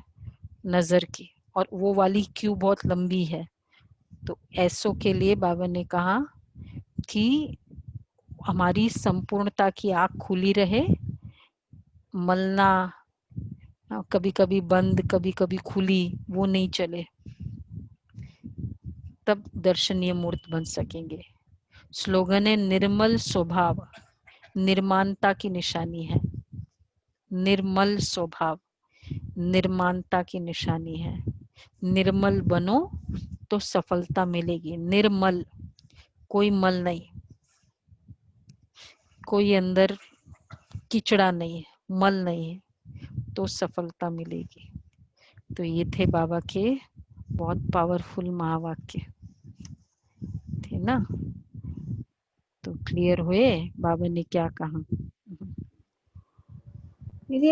नजर की, और वो वाली क्यू बहुत लंबी है। तो ऐसो के लिए बाबा ने कहा कि हमारी संपूर्णता की आंख खुली रहे, मलना कभी कभी बंद कभी कभी खुली वो नहीं चले, तब दर्शनीय मूर्त बन सकेंगे। स्लोगन है निर्मल स्वभाव निर्माणता की निशानी है। निर्मल स्वभाव निर्माणता की निशानी है। निर्मल बनो तो सफलता मिलेगी। निर्मल, कोई मल नहीं, कोई अंदर कीचड़ा नहीं है, मल नहीं है, तो सफलता मिलेगी। तो ये थे बाबा के बहुत पावरफुल महावाक्य थे ना। तो क्लियर हुए बाबा ने क्या कहा? दीदी